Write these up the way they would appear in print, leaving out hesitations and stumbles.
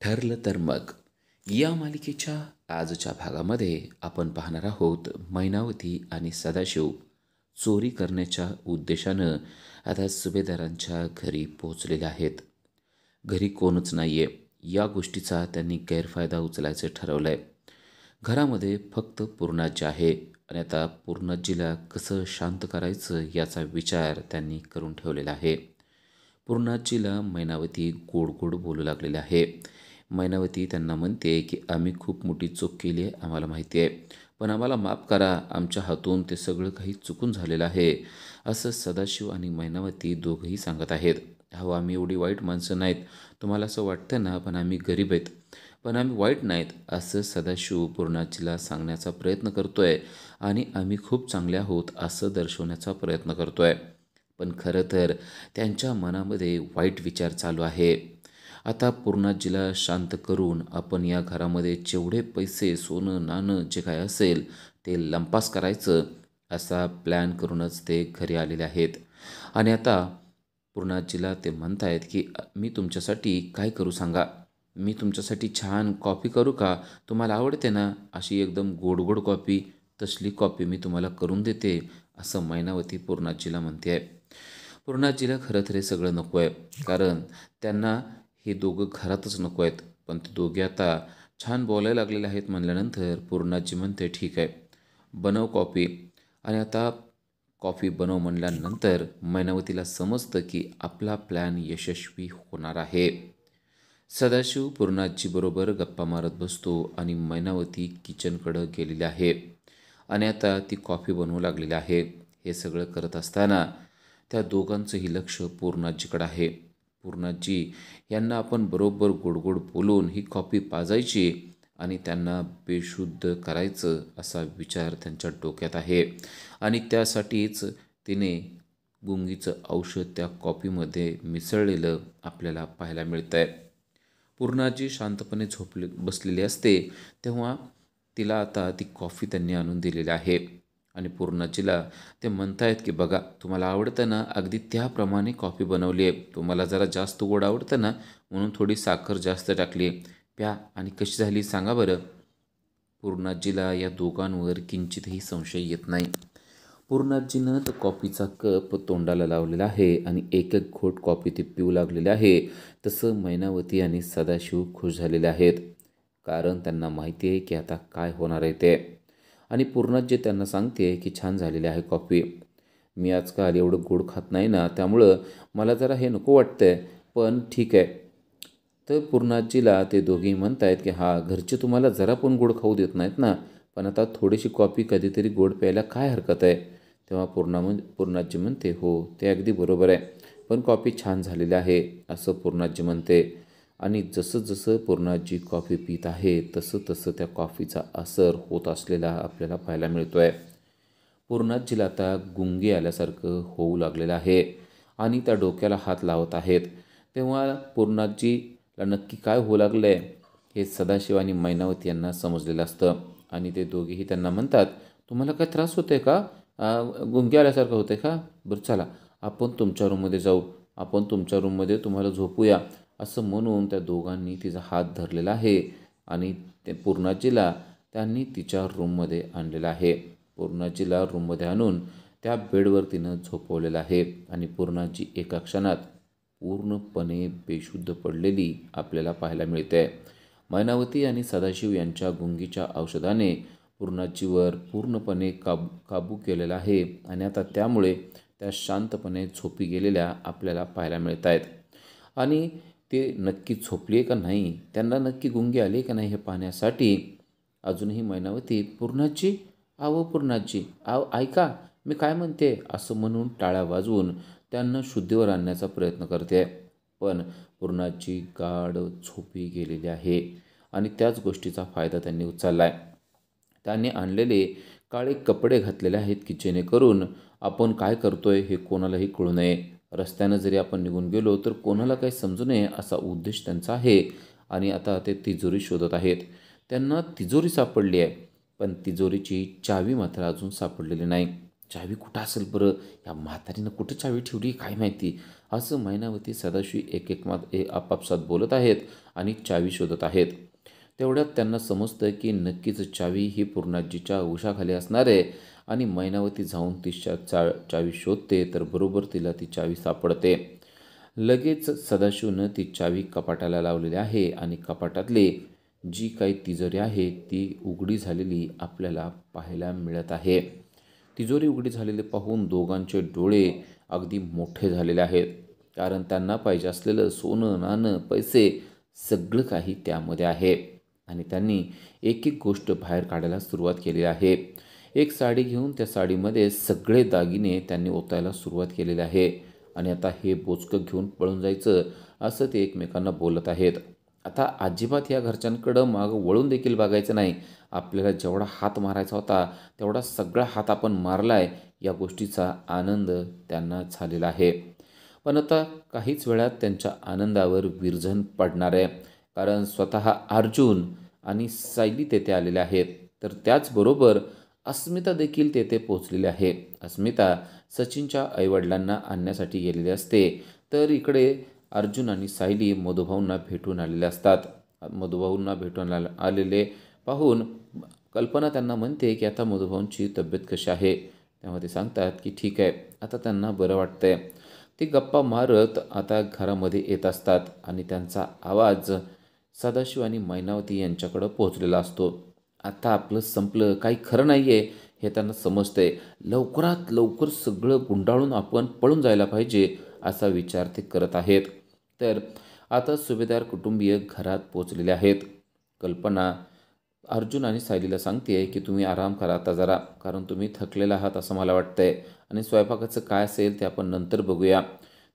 ठरलं तर मग या मालिकेच्या आजच्या भागामध्ये आपण पाहणार आहोत मैनावती आणि सदाशिव चोरी करण्याच्या उद्देशानं आता सुभेदारांच्या घरी पोहोचलेले आहेत. घरी कोणच नाहीये या गोष्टीचा त्यांनी गैरफायदा उचलायचं ठरवलंय. घरामध्ये फक्त पूर्णाजी आहे आणि आता पूर्णाजीला कसं शांत करायचं याचा विचार त्यांनी करून ठेवलेला आहे. पूर्णाजीला मैनावती गोड गोड बोलू लागलेले आहे. मैनावती त्यांना म्हणते की आम्ही खूप मोठी चूक केली आहे, आम्हाला माहिती आहे, पण आम्हाला माफ करा, आमच्या हातून ते सगळं काही चुकून झालेलं आहे, असं सदाशिव आणि मैनावती दोघंही सांगत आहेत. अहो, आम्ही एवढी वाईट माणसं नाहीत, तुम्हाला असं वाटतं ना, पण आम्ही गरीब आहेत, पण आम्ही वाईट नाहीत, असं सदाशिव पूर्णाजीला सांगण्याचा प्रयत्न करतोय आणि आम्ही खूप चांगले आहोत असं दर्शवण्याचा प्रयत्न करतोय. पण खरं तर त्यांच्या मनामध्ये वाईट विचार चालू आहे. आता पूर्णाजीला शांत करून आपण या घरामध्ये जेवढे पैसे, सोनं, नाणं जे काय असेल ते लंपास करायचं असा प्लॅन करूनच ते घरी आलेले आहेत. आणि आता पूर्णाजीला ते म्हणतायत की मी तुमच्यासाठी काय करू सांगा? मी तुमच्यासाठी छान कॉफी करू का? तुम्हाला आवडते ना अशी एकदम गोड गोड कॉफी? तसली कॉफी मी तुम्हाला करून देते, असं मैनावती पूर्णाजीला म्हणते आहे. पूर्णाजीला खरं तर हे सगळं नको आहे, कारण त्यांना हे दोघं घरातच नको आहेत. पण ते दोघे आता छान बोलायला लागलेले आहेत म्हणल्यानंतर पूर्णाजी म्हणते ठीक आहे, बनव कॉफी. आणि आता कॉफी बनव म्हणल्यानंतर मैनावतीला समजतं की आपला प्लॅन यशस्वी होणार आहे. सदाशिव पूर्णाजीबरोबर गप्पा मारत बसतो आणि मैनावती किचनकडं गेलेली आहे आणि आता ती कॉफी बनवू लागलेली आहे. हे सगळं करत असताना त्या दोघांचंही लक्ष पूर्णाजीकडं आहे. पूर्णाजी यांना आपण बरोबर गोडगोड बोलून ही कॉफी पाजायची आणि त्यांना बेशुद्ध करायचं असा विचार त्यांच्या डोक्यात आहे आणि त्यासाठीच तिने गुंगीचं औषध त्या कॉफीमध्ये मिसळलेलं आपल्याला पाहायला मिळतं आहे. पूर्णाजी शांतपणे बसलेली असते तेव्हा तिला आता ती कॉफी त्यांनी आणून दिलेली आहे आणि पूर्णाजीला ते म्हणतायत की बघा, तुम्हाला आवडतं ना, अगदी त्याप्रमाणे कॉफी बनवली आहे, तुम्हाला जरा जास्त गोड आवडतं ना, म्हणून थोडी साखर जास्त टाकली आहे, प्या आणि कशी झाली सांगा बरं. पूर्णाजीला या दोघांवर किंचितही संशय येत नाही. पूर्णाजीनं तर कॉफीचा कप तोंडाला लावलेला आहे आणि एक एक घोट कॉफी ती पिऊ लागलेली आहे. तसं मैनावती आणि सदाशिव खुश झालेले आहेत, कारण त्यांना माहिती आहे की आता काय होणार आहे ते. आणि पूर्णाजी त्यांना सांगते की छान झालेली आहे कॉफी, मी आजकाल एवढं गोड खात नाही ना, त्यामुळं मला जरा हे नको वाटतंय, पण ठीक आहे. तर पूर्णाजीला ते दोघेही म्हणतायत की हा, घरचे तुम्हाला जरा पण गोड खाऊ देत नाहीत ना, पण आता थोडीशी कॉफी कधीतरी गोड प्यायला काय हरकत आहे? तेव्हा पूर्णाजी म्हणते हो, ते अगदी बरोबर आहे, पण कॉफी छान झालेली आहे, असं पूर्णाजी म्हणते. आणि जसं जसं पूर्णाजी कॉफी पित आहे तसं तसं त्या कॉफीचा असर होत असलेला आपल्याला पाहायला मिळतो आहे. पूर्णाजीला आता गुंगी आल्यासारखं होऊ लागलेलं आहे आणि त्या डोक्याला हात लावत आहेत. तेव्हा पूर्णाजीला नक्की काय होऊ लागलं आहे हे सदाशिव आणि मैनावती यांना समजलेलं असतं आणि ते दोघेही त्यांना म्हणतात, तुम्हाला काय त्रास होतो आहे का? गुंगी आल्यासारखं होतं आहे का? बरं चला, आपण तुमच्या रूममध्ये जाऊ, आपण तुमच्या रूममध्ये तुम्हाला झोपूया, असं म्हणून त्या दोघांनी तिचा हात धरलेला आहे आणि ते पूर्णाजीला त्यांनी तिच्या रूममध्ये आणलेलं आहे. पूर्णाजीला रूममध्ये आणून त्या बेडवर तिनं झोपवलेलं आहे आणि पूर्णाजी एका क्षणात पूर्णपणे बेशुद्ध पडलेली आपल्याला पाहायला मिळते. मैनावती आणि सदाशिव यांच्या गुंगीच्या औषधाने पूर्णाजीवर पूर्णपणे काबू केलेला आहे आणि आता त्यामुळे त्या शांतपणे झोपी गेलेल्या आपल्याला पाहायला मिळत आहेत. आणि ते नक्की झोपली आहे का नाही, त्यांना नक्की गुंगी आली का नाही हे पाहण्यासाठी अजूनही मैनावती पूर्णाजी, आहो पूर्णाजी, ऐका मी काय म्हणते, असं म्हणून टाळ्या वाजवून त्यांना शुद्धीवर आणण्याचा प्रयत्न करते. पण पूर्णाजी गाढ झोपी गेलेली आहे आणि त्याच गोष्टीचा फायदा त्यांनी उचलला आहे. त्यांनी आणलेले काळे कपडे घातलेले आहेत की जेणेकरून आपण काय करतोय हे कोणालाही कळू नये, रस्त्यानं जरी आपण निघून गेलो तर कोणाला काही समजू नये असा उद्देश त्यांचा आहे. आणि आता ते तिजोरी शोधत आहेत. त्यांना तिजोरी सापडली आहे, पण तिजोरीची चावी मात्र अजून सापडलेली नाही. चावी कुठं असेल बरं? या म्हातारीनं कुठं चावी ठेवली काय माहिती? असं मैनावती सदाशिव एक एक आपापसात बोलत आहेत आणि चावी शोधत आहेत. तेवढ्यात त्यांना समजतं की नक्कीच चावी ही पूर्णाजीच्या उशाखाली असणार आहे आणि मैनावती जाऊन ती चावी शोधते तर बरोबर तिला ती चावी सापडते. लगेच सदाशिवनं ती चावी कपाटाला लावलेली आहे आणि कपाटातली जी काही तिजोरी आहे ती उघडी झालेली आपल्याला पाहायला मिळत आहे. तिजोरी उघडी झालेली पाहून दोघांचे डोळे अगदी मोठे झालेले आहेत. कारण त्यांना पाहिजे असलेलं सोनं, नाणं, पैसे सगळं काही त्यामध्ये आहे आणि त्यांनी एक एक गोष्ट बाहेर काढायला सुरुवात केली आहे. एक साडी घेऊन त्या साडीमध्ये सगळे दागिने त्यांनी ओतायला सुरुवात केलेली आहे आणि आता हे बोचकं घेऊन पळून जायचं असं ते एकमेकांना बोलत आहेत. आता अजिबात या घरच्यांकडं मागं वळून देखील बघायचं नाही. आपल्याला जेवढा हात मारायचा होता तेवढा सगळा हात आपण मारलाय या गोष्टीचा आनंद त्यांना झालेला आहे. पण आता काहीच वेळात त्यांच्या आनंदावर विरजण पडणार आहे. कारण स्वतः अर्जुन आणि सायली तेथे आलेले आहेत. तर त्याचबरोबर अस्मिता देखील तेथे पोहोचलेली आहे. अस्मिता सचिनच्या आईवडिलांना आणण्यासाठी गेलेली असते. तर इकडे अर्जुन आणि सायली मधुभाऊंना भेटून आलेले असतात. मधुभाऊंना भेटून आलेले पाहून कल्पना त्यांना म्हणते की आता मधुभाऊंची तब्येत कशी आहे. तेव्हा ते सांगतात की ठीक आहे, आता त्यांना बरं वाटतंय. ते गप्पा मारत आता घरामध्ये येत असतात आणि त्यांचा आवाज सदाशिव आणि मैनावती यांच्याकडं पोहोचलेला असतो. आता आपलं संपलं, काही खरं नाही आहे हे त्यांना समजतंय. लवकरात लवकर सगळं गुंडाळून आपण पळून जायला पाहिजे असा विचार ते करत आहेत. तर आता सुभेदार कुटुंबीय घरात पोचलेले आहेत. कल्पना अर्जुन आणि सायलीला सांगते आहे की तुम्ही आराम करा आता जरा, कारण तुम्ही थकलेला आहात असं मला वाटतंय आणि स्वयंपाकाचं काय असेल ते आपण नंतर बघूया.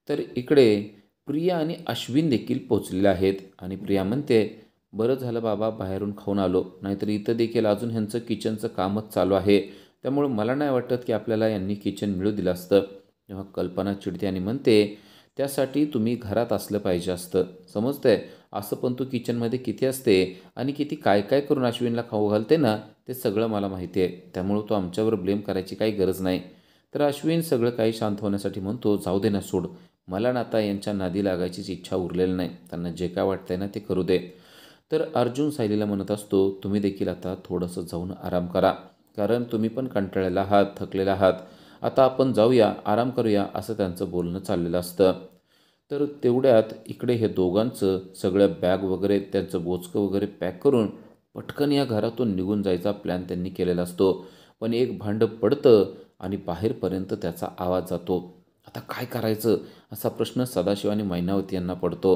तर इकडे प्रिया आणि अश्विन देखील पोचलेले आहेत आणि प्रिया म्हणते, बरं झालं बाबा बाहेरून खाऊन आलो, नाहीतर इथं देखील अजून ह्यांचं किचनचं कामच चालू आहे. त्यामुळे मला नाही वाटत की आपल्याला यांनी किचन मिळू दिलं असतं. तेव्हा कल्पना चिडते आणि म्हणते, त्यासाठी तुम्ही घरात असलं पाहिजे असतं, समजतंय? असं पण तू किचनमध्ये किती असते आणि किती काय काय करून अश्विनला खाऊ घालते ना, ते सगळं मला माहिती आहे. त्यामुळं तू आमच्यावर ब्लेम करायची काही गरज नाही. तर अश्विन सगळं काही शांत होण्यासाठी म्हणतो, जाऊ दे ना, सोड. मला ना आता यांच्या नादी लागायचीच इच्छा उरलेली नाही. त्यांना जे काय वाटतंय ना ते करू दे. तर अर्जुन सायलीला म्हणत असतो, तुम्ही देखील आता थोडंसं जाऊन आराम करा. कारण तुम्ही पण कंटाळलेला आहात, थकलेला आहात. आता आपण जाऊया, आराम करूया असं त्यांचं बोलणं चाललेलं असतं. तर तेवढ्यात इकडे हे दोघांचं सगळ्या बॅग वगैरे त्यांचं बोचकं वगैरे पॅक करून पटकन या घरातून निघून जायचा प्लॅन त्यांनी केलेला असतो. पण एक भांडं पडतं आणि बाहेरपर्यंत त्याचा आवाज जातो. आता काय करायचं असा प्रश्न सदाशिव आणि मैनावती यांना पडतो.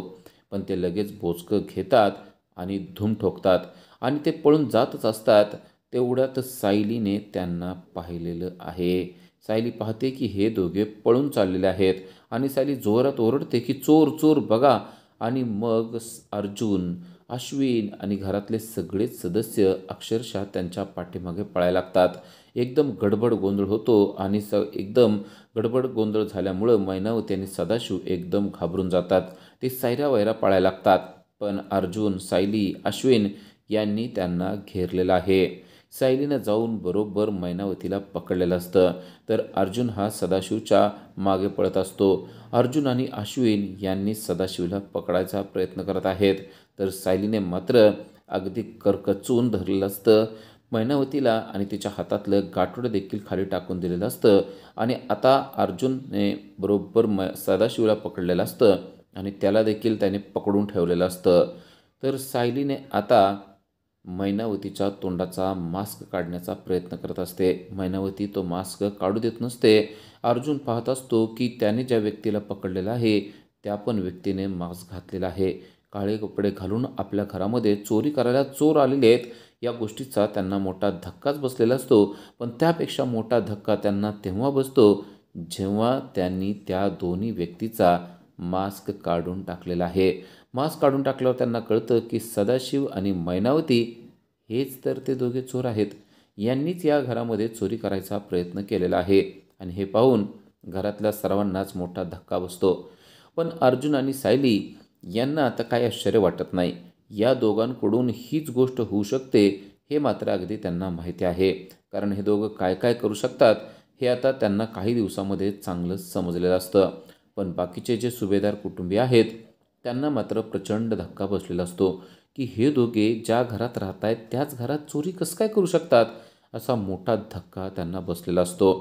पण ते लगेच बोचकं घेतात आणि धूम ठोकतात आणि ते पळून जातच असतात. तेवढ्यात सायलीने त्यांना पाहिलेलं आहे. सायली पाहते की हे दोघे पळून चाललेले आहेत आणि सायली जोरात ओरडते की चोर चोर बघा. आणि मग अर्जुन, अश्विन आणि घरातले सगळेच सदस्य अक्षरशः त्यांच्या पाठीमागे पळायला लागतात. एकदम गडबड गोंधळ होतो आणि एकदम गडबड गोंधळ झाल्यामुळं मैनावती आणि सदाशिव एकदम घाबरून जातात. ते सैरावैरा पळायला लागतात. पण अर्जुन, सायली, अश्विन यांनी त्यांना घेरलेलं आहे. सायलीनं जाऊन बरोबर मैनावतीला पकडलेलं असतं. तर अर्जुन हा सदाशिवच्या मागे पळत असतो. अर्जुन आणि अश्विन यांनी सदाशिवला पकडायचा प्रयत्न करत आहेत. तर सायलीने मात्र अगदी करकचून धरलेलं असतं मैनावतीला आणि तिच्या हातातलं गाठोडं देखील खाली टाकून दिलेलं असतं. आणि आता अर्जुनने बरोबर सदाशिवला पकडलेलं असतं आणि त्याला देखील त्याने पकडून ठेवलेलं असतं. तर सायलीने आता मैनावतीच्या तोंडाचा मास्क काढण्याचा प्रयत्न करत असते. मैनावती तो मास्क काढू देत नसते. अर्जुन पाहत असतो की त्याने ज्या व्यक्तीला पकडलेलं आहे त्या पण व्यक्तीने मास्क घातलेला आहे. काळे कपडे घालून आपल्या घरामध्ये चोरी करायला चोर आलेले आहेत या गोष्टीचा त्यांना मोठा धक्काच बसलेला असतो. पण त्यापेक्षा मोठा धक्का त्यांना तेव्हा बसतो जेव्हा त्यांनी त्या दोन्ही व्यक्तीचा मास्क काढून टाकलेला आहे. मास्क काढून टाकल्यावर त्यांना कळतं की सदाशिव आणि मैनावती हेच तर ते दोघे चोर आहेत. यांनीच या घरामध्ये चोरी करायचा प्रयत्न केलेला आहे. आणि हे पाहून घरातल्या सर्वांनाच मोठा धक्का बसतो. पण अर्जुन आणि सायली यांना आता काही आश्चर्य वाटत नाही. या दोघांकडून हीच गोष्ट होऊ शकते हे मात्र अगदी त्यांना माहिती आहे. कारण हे दोघं काय काय करू शकतात हे आता त्यांना काही दिवसामध्ये चांगलंच समजलेलं असतं. पण बाकीचे जे सुभेदार कुटुंबीय आहेत त्यांना मात्र प्रचंड धक्का बसलेला असतो, की हे दोघे ज्या घरात राहत आहेत त्याच घरात चोरी कसं काय करू शकतात? असा मोठा धक्का त्यांना बसलेला असतो.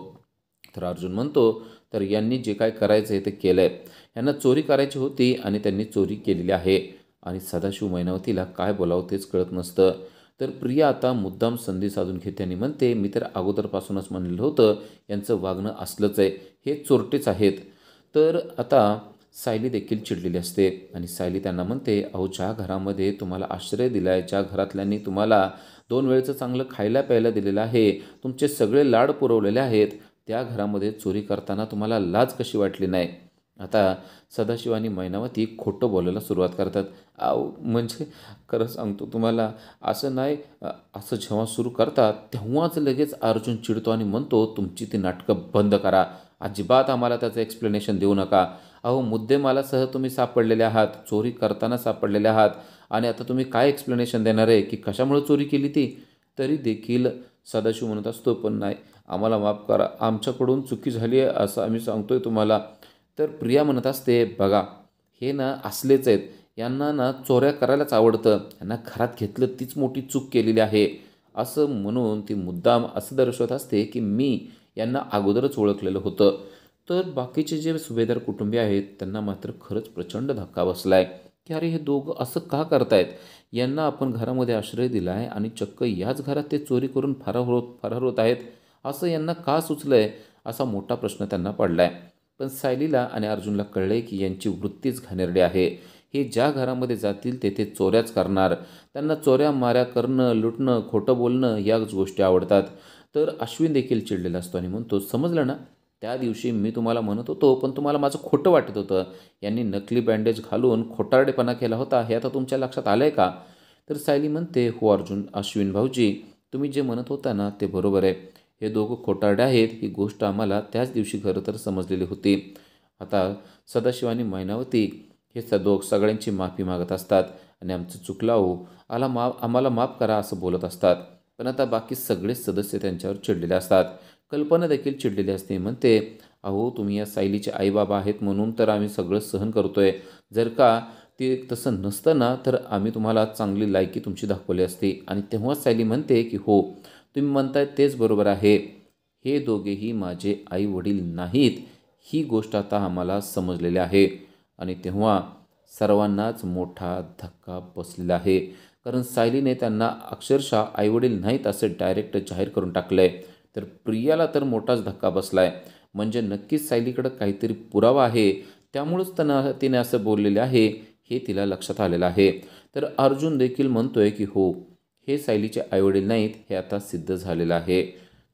तर अर्जुन म्हणतो, तर यांनी जे काय करायचं आहे ते केलं आहे. यांना चोरी करायची होती आणि त्यांनी चोरी केलेली आहे. आणि सदाशिव मैनावतीला काय बोलावं तेच कळत नसतं. तर प्रिया आता मुद्दाम संधी साधून घेते आणि म्हणते, मी तर अगोदरपासूनच म्हणलेलं होतं यांचं वागणं असलंच आहे, हे चोरटेच आहेत. तर आता सायली देखील चिडलेली असते आणि सायली त्यांना म्हणते, अहो ज्या घरामध्ये तुम्हाला आश्रय दिला आहे, ज्या घरातल्यांनी तुम्हाला 2 वेळचं चांगलं खायला प्यायला दिलेलं आहे, तुमचे सगळे लाड पुरवलेले आहेत, त्या घरामध्ये चोरी करताना तुम्हाला लाज कशी वाटली नाही? आता सदाशिव आणि मैनावती खोटं बोलायला सुरुवात करतात. अहो म्हणजे खरं सांगतो तुम्हाला, असं नाही असं जेव्हा सुरू करतात तेव्हाच लगेच अर्जुन चिडतो आणि म्हणतो, तुमची ती नाटकं बंद करा. अजिबात आम्हाला त्याचं एक्सप्लेनेशन देऊ नका. अहो मुद्देमालासह तुम्ही सापडलेले आहात, चोरी करताना सापडलेले आहात आणि आता तुम्ही काय एक्सप्लेनेशन देणार आहे की कशामुळे चोरी केली ती? तरी देखील सदाशिव म्हणत असतो, पण नाही, आम्हाला माफ करा, आमच्याकडून चुकी झाली आहे असं आम्ही सांगतोय तुम्हाला. तर प्रिया म्हणत असते, बघा हे ना असलेच आहेत, यांना ना चोऱ्या करायलाच आवडतं, यांना घरात घेतलं तीच मोठी चूक केलेली आहे असं म्हणून ती मुद्दाम असं दर्शवत असते की मी यांना अगोदरच ओळखलेलं होतं. तर बाकीचे जे सुभेदार कुटुंबीय आहेत त्यांना मात्र खरंच प्रचंड धक्का बसला आहे, की अरे हे दोघं असं का करतायत? यांना आपण घरामध्ये आश्रय दिला आहे आणि चक्क याच घरात ते चोरी करून फरार होत आहेत, असं यांना का सुचलं आहे? असा मोठा प्रश्न त्यांना पडला आहे. पण सायलीला आणि अर्जुनला कळलं आहे की यांची वृत्तीच घाणेरडी आहे. हे ज्या घरामध्ये जातील तेथे चोऱ्याच करणार. त्यांना चोऱ्या माऱ्या करणं, लुटणं, खोटं बोलणं याच गोष्टी आवडतात. तर अश्विन देखील चिडलेला असतो आणि म्हणतो, समजलं ना, त्या दिवशी मी तुम्हाला म्हणत होतो पण तुम्हाला माझं खोटं वाटत होतं. यांनी नकली बँडेज घालून खोटारडेपणा केला होता हे आता तुमच्या लक्षात आलं आहे का? तर सायली म्हणते, हो अश्विन भाऊजी, तुम्ही जे म्हणत होता ना ते बरोबर आहे. हे दोघं खोटारडे आहेत ही गोष्ट आम्हाला त्याच दिवशी खरं तर समजलेली होती. आता सदाशिव आणि मैनावती हे सगळ्यांची माफी मागत असतात आणि आमचं चुकलं हो, आम्हाला माफ करा असं बोलत असतात. पण आता बाकी सगळेच सदस्य त्यांच्यावर चिडलेले असतात. कल्पना देखील चिडलेली असते. म्हणते, अहो तुम्ही या सायलीचे आईबाबा आहेत म्हणून तर आम्ही सगळं सहन करतोय. जर का ते तसं नसतं ना तर आम्ही तुम्हाला चांगली लायकी तुमची दाखवली असती. आणि तेव्हाच सायली म्हणते की हो, तुम्ही म्हणताय तेच बरोबर आहे. हे दोघेही माझे आई वडील नाहीत, ही गोष्ट आता आम्हाला समजलेली आहे. आणि तेव्हा सर्वांनाच मोठा धक्का बसलेला आहे. कारण सायलीने त्यांना अक्षरशः आईवडील नाहीत असं डायरेक्ट जाहीर करून टाकलं आहे. तर प्रियाला तर मोठाच धक्का बसला आहे. म्हणजे नक्कीच सायलीकडं काहीतरी पुरावा आहे, त्यामुळंच तिने असं बोललेले आहे हे तिला लक्षात आलेलं आहे. तर अर्जुन देखील म्हणतोय की हो, हे सायलीचे आईवडील नाहीत हे आता सिद्ध झालेलं आहे.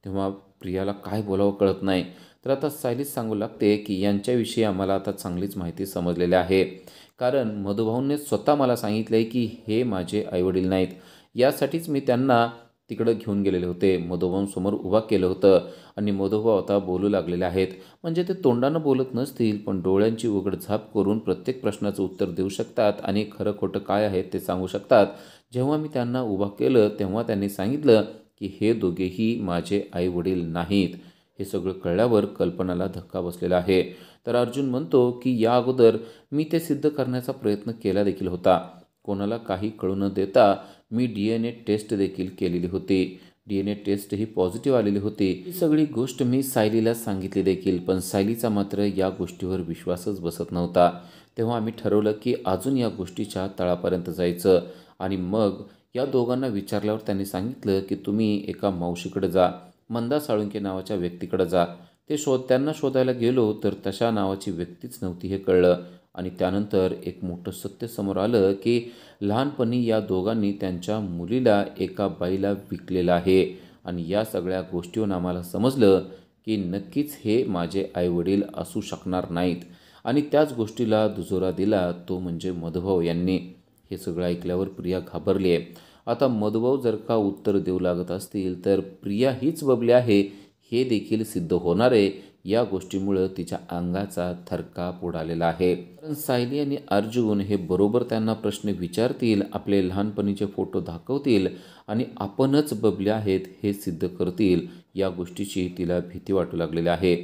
तेव्हा प्रियाला काय बोलावं कळत नाही. तर आता सायलीच सांगू लागते की यांच्याविषयी आम्हाला आता चांगलीच माहिती समजलेली आहे. कारण मधुभाऊंनी स्वतः मला सांगितलं आहे की हे माझे आईवडील नाहीत. यासाठीच मी त्यांना तिकडं घेऊन गेलेले होते, मधुभाऊंसमोर उभा केलं होतं आणि मधुभाऊ आता बोलू लागलेले आहेत. म्हणजे ते तोंडानं बोलत नसतील पण डोळ्यांची उघडझाप करून प्रत्येक प्रश्नाचं उत्तर देऊ शकतात आणि खरं खोटं काय आहे ते सांगू शकतात. जेव्हा मी त्यांना उभा केलं तेव्हा त्यांनी सांगितलं की हे दोघेही माझे आईवडील नाहीत. हे सगळं कळल्यावर कल्पनाला धक्का बसलेला आहे. तर अर्जुन म्हणतो की या अगोदर मी ते सिद्ध करण्याचा प्रयत्न केला देखील होता. कोणाला काही कळू न देता मी DNA टेस्ट देखील केलेली होती. DNA टेस्ट ही पॉझिटिव्ह आलेली होती. ही सगळी गोष्ट मी सायलीला सांगितली देखील, पण सायलीचा मात्र या गोष्टीवर विश्वासच बसत नव्हता. तेव्हा आम्ही ठरवलं की अजून या गोष्टीच्या तळापर्यंत जायचं. आणि मग या दोघांना विचारल्यावर त्यांनी सांगितलं की तुम्ही एका मावशीकडे जा, मंदा साळुंके नावाच्या व्यक्तीकडे जा. त्यांना शोधायला गेलो तर तशा नावाची व्यक्तीच नव्हती हे कळलं. आणि त्यानंतर एक मोठं सत्य समोर आलं की लहानपणी या दोघांनी त्यांच्या मुलीला एका बाईला विकलेलं आहे. आणि या सगळ्या गोष्टीवरून आम्हाला समजलं की नक्कीच हे माझे आईवडील असू शकणार नाहीत. आणि त्याच गोष्टीला दुजोरा दिला तो म्हणजे मधुभाऊ यांनी. हे सगळं ऐकल्यावर प्रिया घाबरली आहे. आता मधुभाऊ जर का उत्तर देऊ लागत असतील तर प्रिया हीच बबली आहे हे देखील सिद्ध होणार आहे या गोष्टीमुळं तिच्या अंगाचा थरकाप उडालेला आहे. कारण सायली आणि अर्जुन हे बरोबर त्यांना प्रश्न विचारतील, आपले लहानपणीचे फोटो दाखवतील आणि आपणच बबले आहेत हे सिद्ध करतील, या गोष्टीची तिला भीती वाटू लागलेली आहे.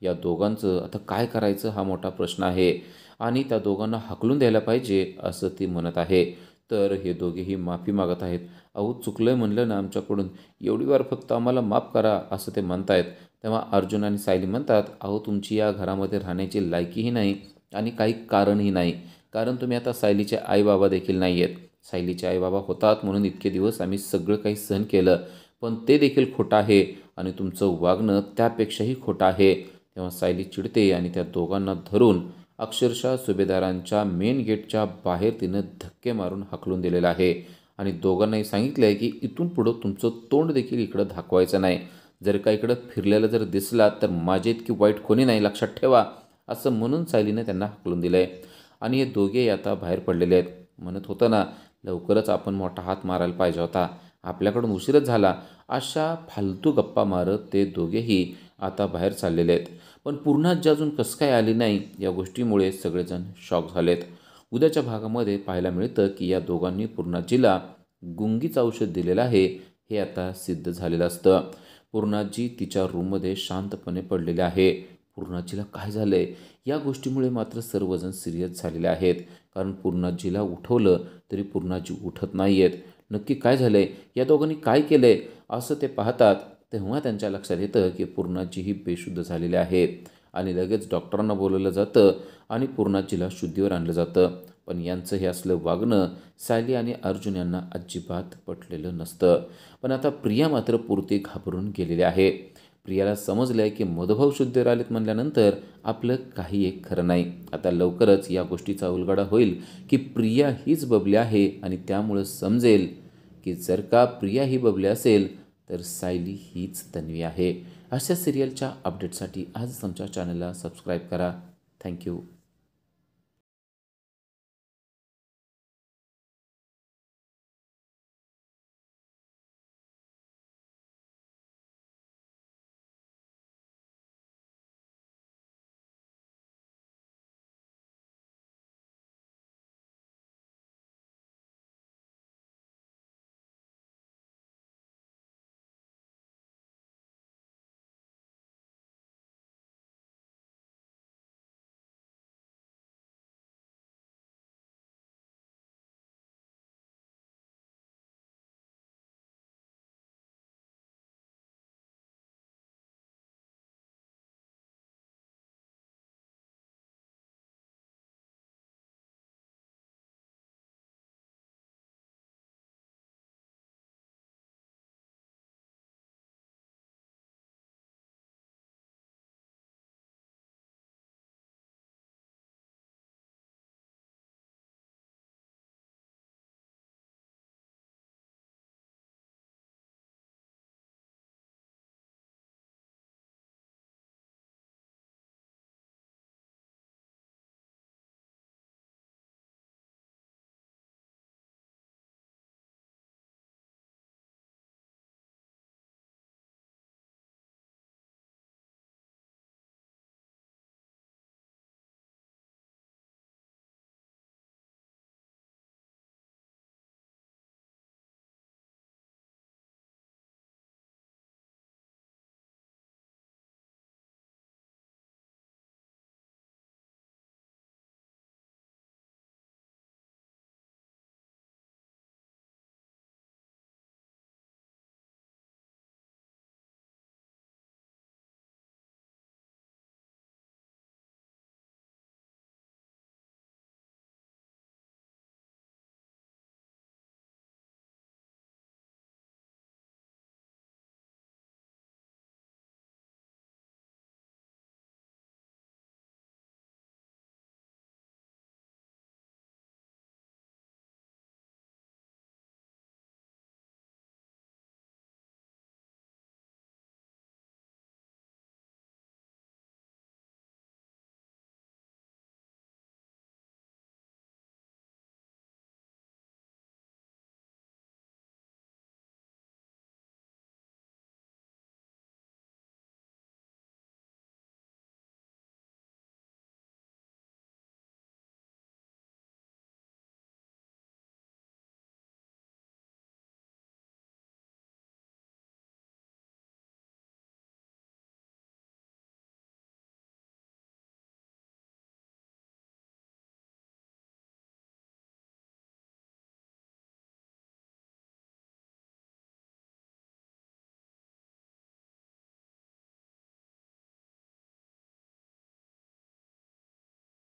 या दोघांचं आता काय करायचं हा मोठा प्रश्न आहे आणि त्या दोघांना हाकलून द्यायला पाहिजे असं ती म्हणत आहे. तर हे दोघेही माफी मागत आहेत. अहो चुकलं म्हणलं ना आमच्याकडून, एवढी वार फक्त आम्हाला माफ करा असं ते म्हणतायत. तेव्हा अर्जुन आणि सायली म्हणतात, अहो तुमची या घरामध्ये राहण्याची लायकीही नाही आणि काही कारणही नाही. कारण तुम्ही आता सायलीचे आईबाबा देखील नाही आहेत. सायलीचे आईबाबा होतात म्हणून इतके दिवस आम्ही सगळं काही सहन केलं, पण ते देखील खोटं आहे आणि तुमचं वागणं त्यापेक्षाही खोटं आहे. तेव्हा सायली चिडते आणि त्या दोघांना धरून अक्षरशः सुभेदारांच्या मेन गेटच्या बाहेर तिनं धक्के मारून हाकलून दिलेलं आहे आणि दोघांनाही सांगितलं आहे की इथून पुढं तुमचं तोंड देखील इकडं दाखवायचं नाही. जर का इकडं फिरलेलं जर दिसलात तर माझे इतकी वाईट कोणी नाही, लक्षात ठेवा, असं म्हणून सायलीने त्यांना हाकलून दिलं आहे. आणि हे दोघेही आता बाहेर पडलेले आहेत. म्हणत होतं ना, लवकरच आपण मोठा हात मारायला पाहिजे होता, आपल्याकडून उशीरच झाला, अशा फालतू गप्पा मारत ते दोघेही आता बाहेर चाललेले आहेत. पण पूर्णाजी अजून कसं काय आली नाही या गोष्टीमुळे सगळेजण शॉक झालेत. उद्याच्या भागामध्ये पाहायला मिळतं की या दोघांनी पूर्णाजीला गुंगीचं औषध दिलेलं आहे हे आता सिद्ध झालेलं असतं. पूर्णाजी तिच्या रूममध्ये शांतपणे पडलेले आहे. पूर्णाजीला काय झालं आहे या गोष्टीमुळे मात्र सर्वजण सिरियस झालेले आहेत. कारण पूर्णाजीला उठवलं तरी पूर्णाजी उठत नाही आहेत. नक्की काय झालं आहे, या दोघांनी काय केलं आहे असं ते पाहतात. तेव्हा त्यांच्या लक्षात येतं की पूर्णाजी ही बेशुद्ध झालेली आहे आणि लगेच डॉक्टरांना बोलवलं जातं आणि पूर्णाजीला शुद्धीवर आणलं जातं. पण यांचं हे असलं वागणं सायली आणि अर्जुन यांना अजिबात पटलेलं नसतं. पण आता प्रिया मात्र पुरती घाबरून गेलेली आहे. प्रियाला समजलं आहे की मधुभाऊ शुद्धीवर आलेत म्हणल्यानंतर आपलं काही एक खरं नाही. आता लवकरच या गोष्टीचा उलगडा होईल की प्रिया हीच बबली आहे आणि त्यामुळं समजेल की जर का प्रिया ही बबली असेल तर सायली हीच तन्वी आहे. अशा सिरियलच्या अपडेटसाठी आजच आमच्या चॅनलला सबस्क्राईब करा. थँक्यू.